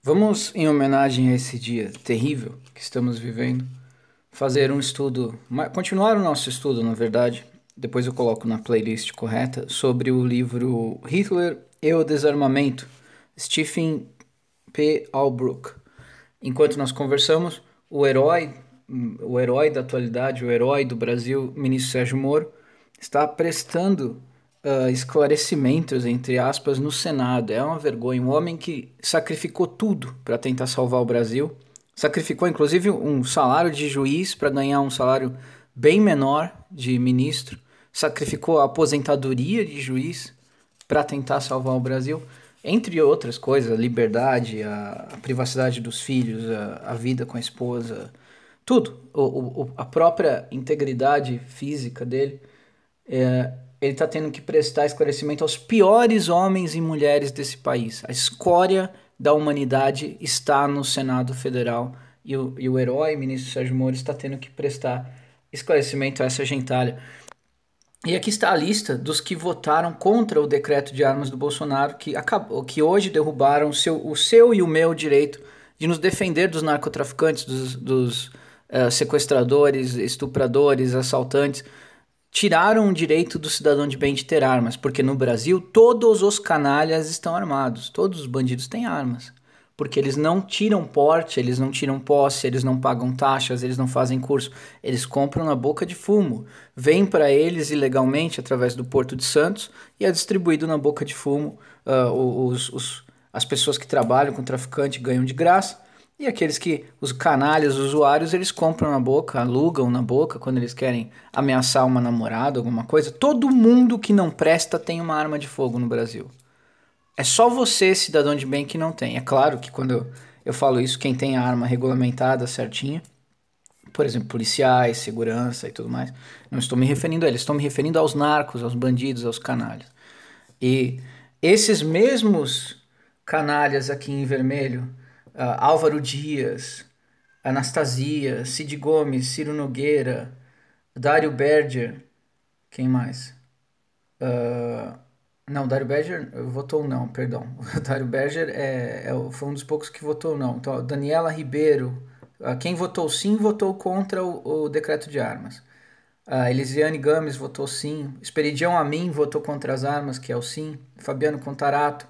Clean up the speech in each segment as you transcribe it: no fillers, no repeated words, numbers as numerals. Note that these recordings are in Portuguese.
Vamos, em homenagem a esse dia terrível que estamos vivendo, fazer um estudo, continuar o nosso estudo, na verdade, depois eu coloco na playlist correta, sobre o livro Hitler e o Desarmamento, Stephen P. Albrook. Enquanto nós conversamos, o herói da atualidade, o herói do Brasil, ministro Sérgio Moro, está prestando esclarecimentos, entre aspas, no Senado. É uma vergonha. Um homem que sacrificou tudo para tentar salvar o Brasil. Sacrificou, inclusive, um salário de juiz para ganhar um salário bem menor de ministro. Sacrificou a aposentadoria de juiz para tentar salvar o Brasil. Entre outras coisas, a liberdade, a privacidade dos filhos, a vida com a esposa, tudo. A própria integridade física dele. Ele está tendo que prestar esclarecimento aos piores homens e mulheres desse país. A escória da humanidade está no Senado Federal e o herói, ministro Sérgio Moro, está tendo que prestar esclarecimento a essa gentalha. E aqui está a lista dos que votaram contra o decreto de armas do Bolsonaro, que hoje derrubaram o seu e o meu direito de nos defender dos narcotraficantes, dos sequestradores, estupradores, assaltantes. Tiraram o direito do cidadão de bem de ter armas, porque no Brasil todos os canalhas estão armados, todos os bandidos têm armas, porque eles não tiram porte, eles não tiram posse, eles não pagam taxas, eles não fazem curso, eles compram na boca de fumo, vem para eles ilegalmente através do Porto de Santos e é distribuído na boca de fumo. As pessoas que trabalham com traficante ganham de graça. E os canalhas, os usuários, eles compram na boca, alugam na boca quando eles querem ameaçar uma namorada, alguma coisa. Todo mundo que não presta tem uma arma de fogo no Brasil. É só você, cidadão de bem, que não tem. É claro que quando eu falo isso, quem tem a arma regulamentada certinha, por exemplo, policiais, segurança e tudo mais, não estou me referindo a eles, estou me referindo aos narcos, aos bandidos, aos canalhas. E esses mesmos canalhas aqui em vermelho, Álvaro Dias, Anastasia, Cid Gomes, Ciro Nogueira, Dário Berger, quem mais? Não, Dário Berger votou não, perdão. O Dário Berger foi um dos poucos que votou não. Então, Daniela Ribeiro, quem votou sim, votou contra o decreto de armas. Elisiane Gomes votou sim. Esperidião Amin votou contra as armas, que é o sim. Fabiano Contarato.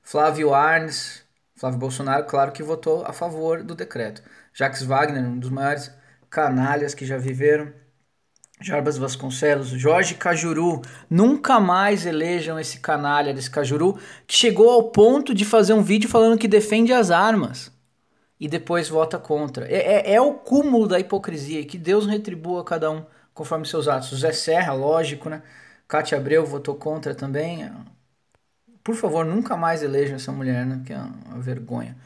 Flávio Arnes, Flávio Bolsonaro, claro que votou a favor do decreto. Jacques Wagner, um dos maiores canalhas que já viveram. Jarbas Vasconcelos, Jorge Cajuru, nunca mais elejam esse canalha desse Cajuru, que chegou ao ponto de fazer um vídeo falando que defende as armas e depois vota contra. É o cúmulo da hipocrisia, e que Deus retribua cada um conforme seus atos. Zé Serra, lógico, né? Cátia Abreu votou contra também. Por favor, nunca mais elejam essa mulher, né? Que é uma vergonha.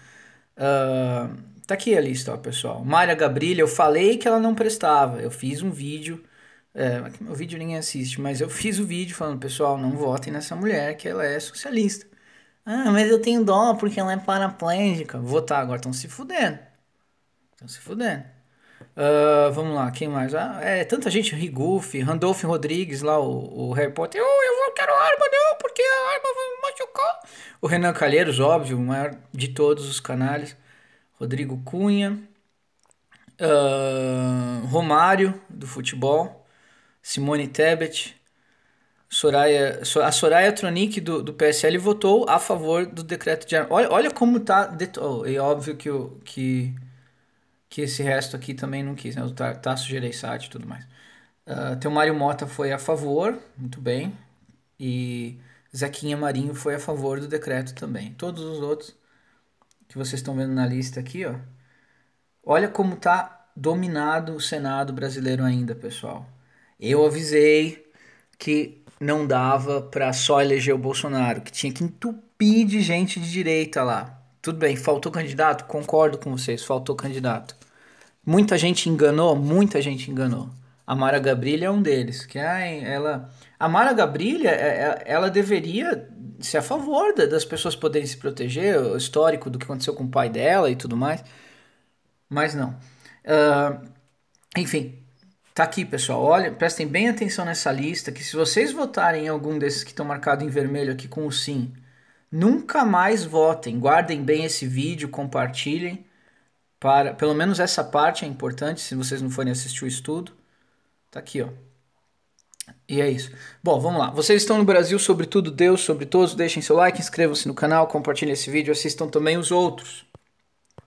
Tá aqui a lista, ó, pessoal. Mayra Gabrilha, eu falei que ela não prestava. Eu fiz um vídeo. Meu vídeo ninguém assiste, mas eu fiz o vídeo falando, pessoal, não votem nessa mulher, que ela é socialista. Ah, mas eu tenho dó porque ela é paraplégica. Votar agora, estão se fudendo. Estão se fudendo. Vamos lá, quem mais? Tanta gente, Rigufe, Randolph Rodrigues, lá, o Harry Potter. Eu quero arma, não, porque a arma vai me machucar. O Renan Calheiros, óbvio, o maior de todos os canalhas. Rodrigo Cunha. Romário, do futebol. Simone Tebet. A Soraya Tronic, do PSL, votou a favor do decreto de armas. Olha como tá. É óbvio que esse resto aqui também não quis, né? O Tasso Gereissati e tudo mais. Tem o Mário Mota foi a favor, muito bem. E Zequinha Marinho foi a favor do decreto também. Todos os outros que vocês estão vendo na lista aqui, ó. Olha como tá dominado o Senado brasileiro ainda, pessoal. Eu avisei que não dava para só eleger o Bolsonaro, que tinha que entupir de gente de direita lá. Tudo bem, faltou candidato? Concordo com vocês, faltou candidato. Muita gente enganou, muita gente enganou. A Mara Gabrilha é um deles. A Mara Gabrilha, ela deveria ser a favor das pessoas poderem se proteger, o histórico do que aconteceu com o pai dela e tudo mais. Mas não. Enfim, tá aqui, pessoal. Olha, prestem bem atenção nessa lista, que se vocês votarem em algum desses que estão marcados em vermelho aqui com o sim, Nunca mais votem. Guardem bem esse vídeo, compartilhem. Pelo menos essa parte é importante, se vocês não forem assistir o estudo. Tá aqui, ó. E é isso. Bom, vamos lá. Vocês estão no Brasil, sobre tudo Deus, sobre todos. Deixem seu like, inscrevam-se no canal, compartilhem esse vídeo, assistam também os outros.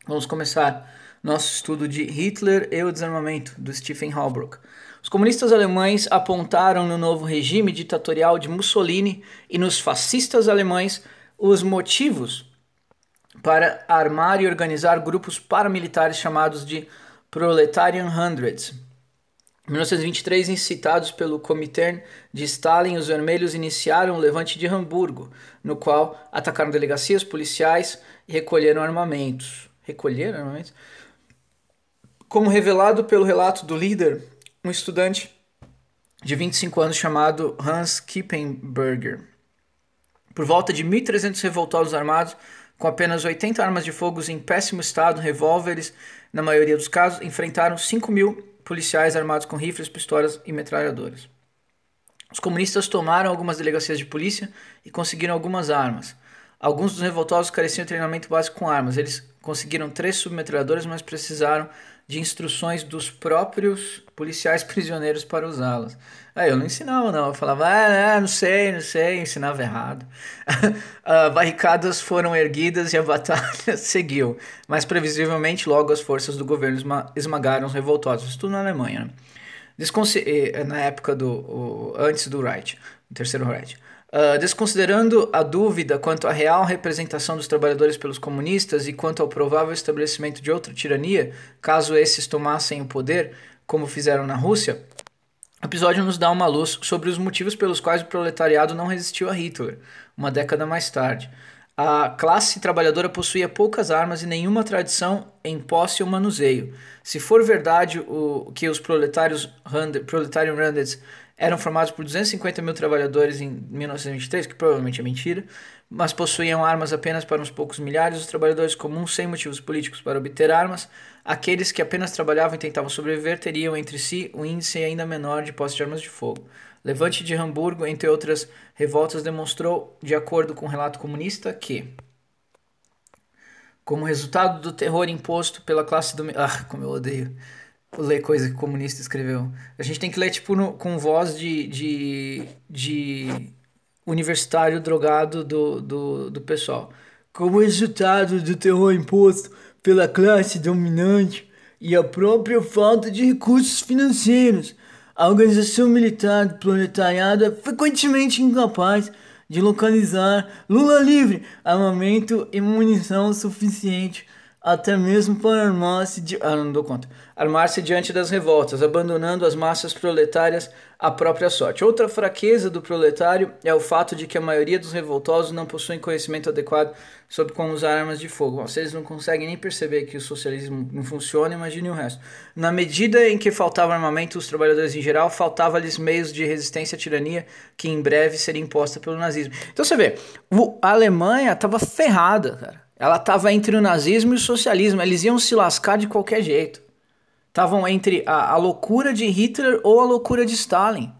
Vamos começar nosso estudo de Hitler e o Desarmamento, do Stephen Halbrook. Os comunistas alemães apontaram no novo regime ditatorial de Mussolini e nos fascistas alemães os motivos para armar e organizar grupos paramilitares chamados de Proletarian Hundreds. Em 1923, incitados pelo Comintern de Stalin, os vermelhos iniciaram o levante de Hamburgo, no qual atacaram delegacias policiais e recolheram armamentos. Recolheram armamentos? Como revelado pelo relato do líder, um estudante de 25 anos chamado Hans Kippenberger. Por volta de 1.300 revoltosos armados, com apenas 80 armas de fogo em péssimo estado, revólveres, na maioria dos casos, enfrentaram 5.000 policiais armados com rifles, pistolas e metralhadoras. Os comunistas tomaram algumas delegacias de polícia e conseguiram algumas armas. Alguns dos revoltosos careciam de treinamento básico com armas. Eles conseguiram 3 submetralhadoras, mas precisaram de instruções dos próprios policiais prisioneiros para usá-las. Aí eu não ensinava, não. Eu falava, não sei, ensinava errado. Barricadas foram erguidas e a batalha seguiu. Mas previsivelmente logo as forças do governo esmagaram os revoltosos. Isso tudo na Alemanha, né? Na época antes do Reich, do Terceiro Reich. Desconsiderando a dúvida quanto à real representação dos trabalhadores pelos comunistas e quanto ao provável estabelecimento de outra tirania, caso esses tomassem o poder, como fizeram na Rússia, o episódio nos dá uma luz sobre os motivos pelos quais o proletariado não resistiu a Hitler, uma década mais tarde. A classe trabalhadora possuía poucas armas e nenhuma tradição em posse ou manuseio. Se for verdade que os Proletarian Hundreds eram formados por 250.000 trabalhadores em 1923, que provavelmente é mentira, mas possuíam armas apenas para uns poucos milhares, os trabalhadores comuns sem motivos políticos para obter armas, aqueles que apenas trabalhavam e tentavam sobreviver, teriam entre si um índice ainda menor de posse de armas de fogo. Levante de Hamburgo, entre outras revoltas, demonstrou, de acordo com o relato comunista, que, como resultado do terror imposto pela classe dominante... como eu odeio ler coisa que o comunista escreveu. A gente tem que ler tipo com voz de universitário drogado do pessoal. Como resultado do terror imposto pela classe dominante e a própria falta de recursos financeiros, a organização militar do proletariado é frequentemente incapaz de localizar Lula livre, armamento e munição suficiente até mesmo para armar-se diante das revoltas, abandonando as massas proletárias à própria sorte. Outra fraqueza do proletário é o fato de que a maioria dos revoltosos não possuem conhecimento adequado sobre como usar armas de fogo. Vocês não conseguem nem perceber que o socialismo não funciona, imagine o resto. Na medida em que faltava armamento, os trabalhadores em geral, faltava-lhes meios de resistência à tirania que em breve seria imposta pelo nazismo. Então você vê, a Alemanha estava ferrada, cara. Ela estava entre o nazismo e o socialismo. Eles iam se lascar de qualquer jeito. Estavam entre a loucura de Hitler ou a loucura de Stalin.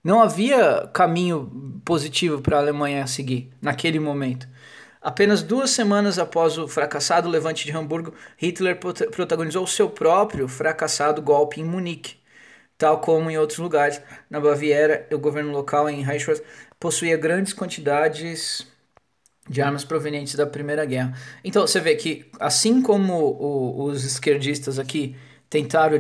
Não havia caminho positivo para a Alemanha seguir naquele momento. Apenas 2 semanas após o fracassado levante de Hamburgo, Hitler protagonizou seu próprio fracassado golpe em Munique. Tal como em outros lugares, na Baviera, o governo local em Reichswald possuía grandes quantidades de armas provenientes da Primeira Guerra. Então você vê que, assim como os esquerdistas aqui tentaram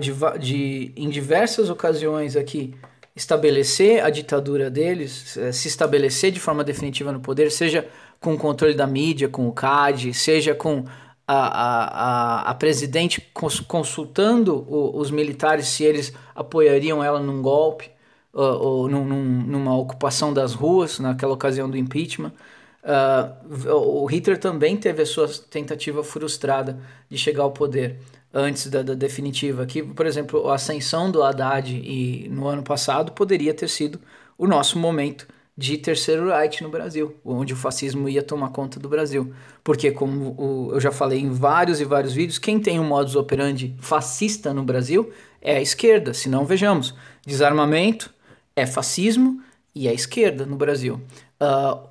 em diversas ocasiões aqui estabelecer a ditadura deles, se estabelecer de forma definitiva no poder, seja com o controle da mídia, com o CAD, seja com a presidente consultando os militares se eles apoiariam ela num golpe ou numa ocupação das ruas, naquela ocasião do impeachment. O Hitler também teve a sua tentativa frustrada de chegar ao poder antes da definitiva. Aqui, por exemplo, a ascensão do Haddad no ano passado poderia ter sido o nosso momento de Terceiro Reich no Brasil, onde o fascismo ia tomar conta do Brasil. Porque, como eu já falei em vários e vários vídeos, quem tem um modus operandi fascista no Brasil é a esquerda. Se não, vejamos, desarmamento é fascismo e é esquerda no Brasil.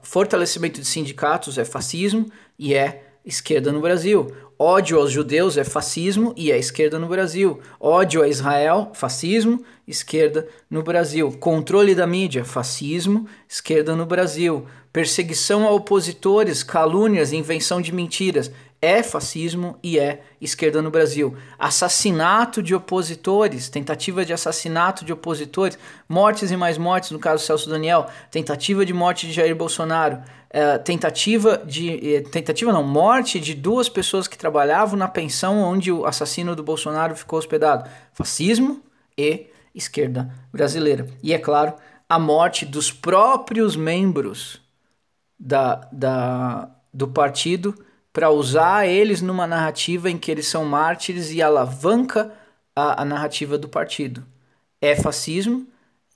Fortalecimento de sindicatos é fascismo e é esquerda no Brasil. Ódio aos judeus é fascismo e é esquerda no Brasil. Ódio a Israel, fascismo, esquerda no Brasil. Controle da mídia, fascismo, esquerda no Brasil. Perseguição a opositores, calúnias, invenção de mentiras, é fascismo e é esquerda no Brasil. Assassinato de opositores, tentativa de assassinato de opositores, mortes e mais mortes, no caso Celso Daniel, tentativa de morte de Jair Bolsonaro, morte de 2 pessoas que trabalhavam na pensão onde o assassino do Bolsonaro ficou hospedado. Fascismo e esquerda brasileira. E é claro, a morte dos próprios membros do partido para usar eles numa narrativa em que eles são mártires e alavanca a narrativa do partido. É fascismo,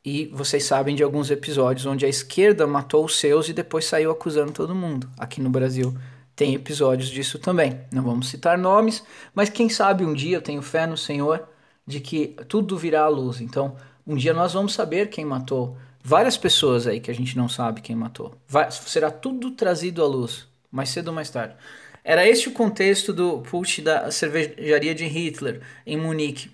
e vocês sabem de alguns episódios onde a esquerda matou os seus e depois saiu acusando todo mundo. Aqui no Brasil tem episódios disso também. Não vamos citar nomes, mas quem sabe um dia, eu tenho fé no Senhor, de que tudo virá à luz. Então, um dia nós vamos saber quem matou várias pessoas aí que a gente não sabe quem matou. Será tudo trazido à luz, mais cedo ou mais tarde. Era este o contexto do putsch da cervejaria de Hitler, em Munique,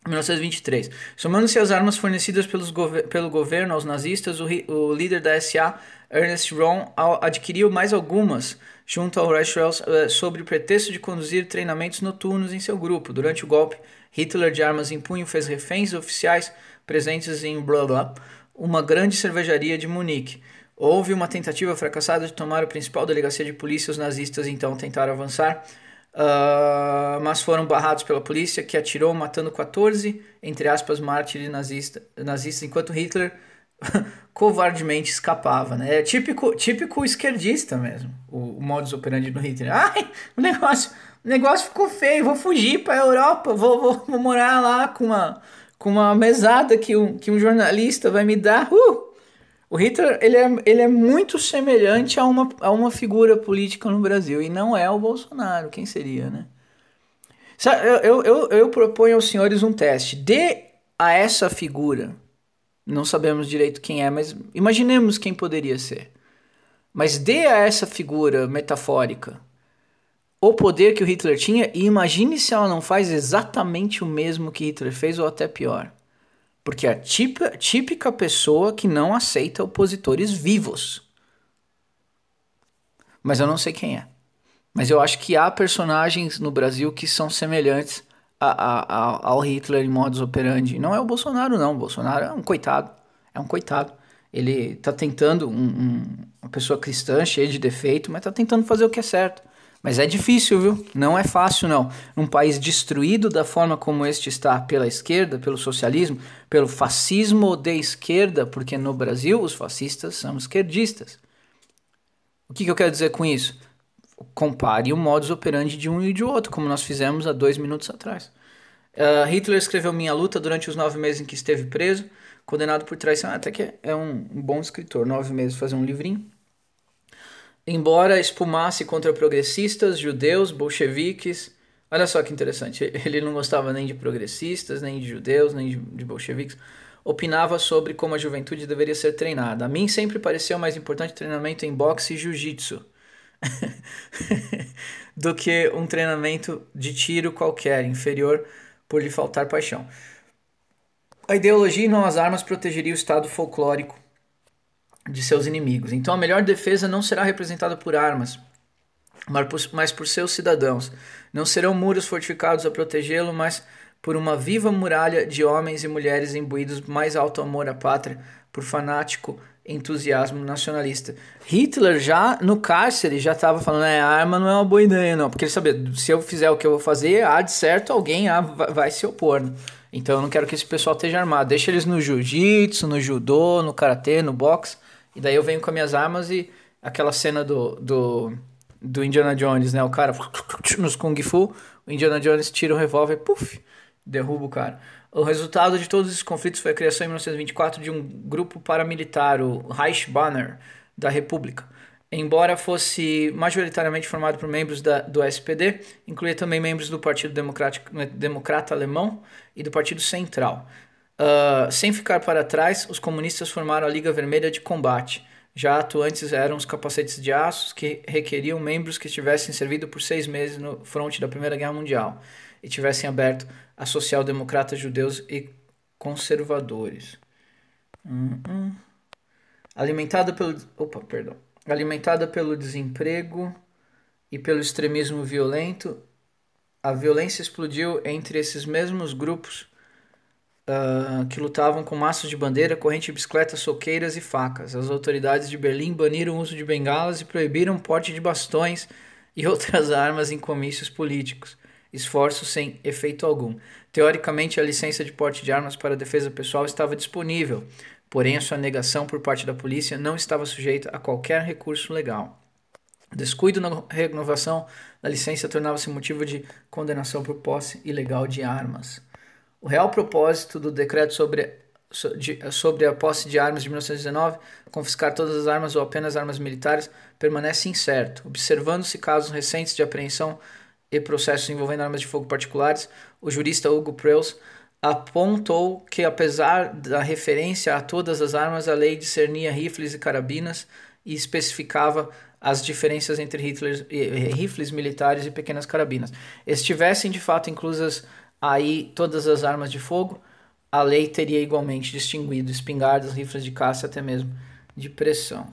em 1923. Somando-se as armas fornecidas pelo governo aos nazistas, o líder da SA, Ernst Röhm, adquiriu mais algumas, junto ao Reichswehr, sob o pretexto de conduzir treinamentos noturnos em seu grupo. Durante o golpe, Hitler, de armas em punho, fez reféns oficiais presentes em blá blá, uma grande cervejaria de Munique. Houve uma tentativa fracassada de tomar a principal delegacia de polícia. Os nazistas então tentaram avançar, mas foram barrados pela polícia, que atirou, matando 14, entre aspas, mártires nazistas, enquanto Hitler covardemente escapava, né? É típico esquerdista mesmo, o modus operandi do Hitler. Ai, o negócio ficou feio, vou fugir para a Europa, vou morar lá com uma mesada que um jornalista vai me dar. O Hitler, ele é muito semelhante a uma figura política no Brasil, e não é o Bolsonaro. Quem seria, né? Eu proponho aos senhores um teste. Dê a essa figura, não sabemos direito quem é, mas imaginemos quem poderia ser. Mas dê a essa figura metafórica o poder que o Hitler tinha e imagine se ela não faz exatamente o mesmo que Hitler fez ou até pior. Porque é a típica pessoa que não aceita opositores vivos. Mas eu não sei quem é. Mas eu acho que há personagens no Brasil que são semelhantes ao Hitler em modus operandi. Não é o Bolsonaro, não. O Bolsonaro é um coitado. É um coitado. Ele tá tentando, uma pessoa cristã, cheia de defeito, mas tá tentando fazer o que é certo. Mas é difícil, viu? Não é fácil, não. Num país destruído da forma como este está pela esquerda, pelo socialismo, pelo fascismo de esquerda, porque no Brasil os fascistas são esquerdistas. O que eu quero dizer com isso? Compare o modus operandi de um e de outro, como nós fizemos há 2 minutos atrás. Hitler escreveu Minha Luta durante os 9 meses em que esteve preso, condenado por traição. Até que é um bom escritor, 9 meses fazer um livrinho. Embora espumasse contra progressistas, judeus, bolcheviques. Olha só que interessante, ele não gostava nem de progressistas, nem de judeus, nem de bolcheviques. Opinava sobre como a juventude deveria ser treinada. A mim sempre pareceu mais importante treinamento em boxe e jiu-jitsu do que um treinamento de tiro qualquer, inferior por lhe faltar paixão. A ideologia e não as armas protegeria o estado folclórico de seus inimigos. Então a melhor defesa não será representada por armas, mas por seus cidadãos. Não serão muros fortificados a protegê-lo, mas por uma viva muralha de homens e mulheres imbuídos do mais alto amor à pátria, por fanático entusiasmo nacionalista. Hitler já no cárcere já estava falando, a arma não é uma boa ideia não, porque ele sabia, se eu fizer o que eu vou fazer, de certo alguém vai se opor, né? Então eu não quero que esse pessoal esteja armado, deixa eles no jiu-jitsu, no judô, no karatê, no boxe, e daí eu venho com as minhas armas e aquela cena do Indiana Jones, né, o cara nos Kung Fu, o Indiana Jones tira o revólver, puf, derruba o cara. O resultado de todos esses conflitos foi a criação em 1924 de um grupo paramilitar, o Reichsbanner, da República. Embora fosse majoritariamente formado por membros do SPD, incluía também membros do Partido Democrata Alemão e do Partido Central. Sem ficar para trás, os comunistas formaram a Liga Vermelha de Combate. Já atuantes eram os capacetes de aço, que requeriam membros que tivessem servido por 6 meses no fronte da Primeira Guerra Mundial e tivessem aberto a social-democratas, judeus e conservadores. Alimentada pelo, alimentada pelo desemprego e pelo extremismo violento, a violência explodiu entre esses mesmos grupos que lutavam com maços de bandeira, corrente de bicicletas, soqueiras e facas. As autoridades de Berlim baniram o uso de bengalas e proibiram o porte de bastões e outras armas em comícios políticos. Esforços sem efeito algum. Teoricamente, a licença de porte de armas para defesa pessoal estava disponível, porém a sua negação por parte da polícia não estava sujeita a qualquer recurso legal. Descuido na renovação da licença tornava-se motivo de condenação por posse ilegal de armas. O real propósito do decreto sobre a posse de armas de 1919, confiscar todas as armas ou apenas armas militares, permanece incerto. Observando-se casos recentes de apreensão e processos envolvendo armas de fogo particulares, o jurista Hugo Preus apontou que, apesar da referência a todas as armas, a lei discernia rifles e carabinas e especificava as diferenças entre rifles militares e pequenas carabinas. Estivessem de fato inclusas aí todas as armas de fogo, a lei teria igualmente distinguido espingardas, rifles de caça, até mesmo de pressão.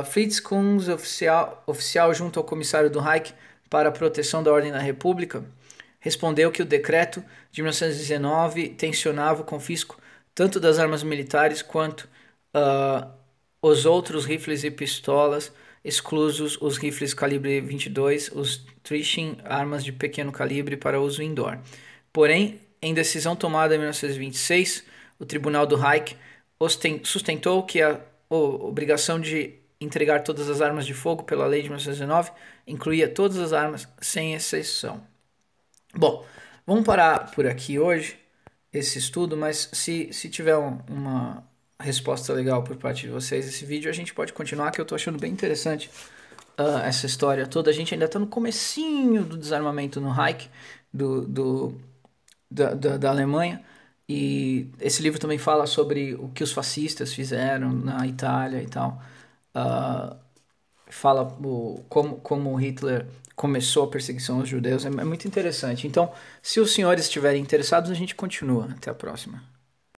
Fritz Kunz, oficial junto ao comissário do Reich para a proteção da ordem na República, respondeu que o decreto de 1919 tensionava o confisco tanto das armas militares quanto os outros rifles e pistolas, exclusos os rifles calibre 22, os Trishing, armas de pequeno calibre para uso indoor. Porém, em decisão tomada em 1926, o Tribunal do Reich sustentou que a obrigação de entregar todas as armas de fogo pela lei de 1919 incluía todas as armas, sem exceção. Bom, vamos parar por aqui hoje, esse estudo, mas se tiver uma resposta legal por parte de vocês esse vídeo, a gente pode continuar, que eu tô achando bem interessante essa história toda. A gente ainda tá no comecinho do desarmamento no Reich da Alemanha, e esse livro também fala sobre o que os fascistas fizeram na Itália e tal. Fala como Hitler começou a perseguição aos judeus. É muito interessante. Então, se os senhores estiverem interessados, a gente continua. Até a próxima.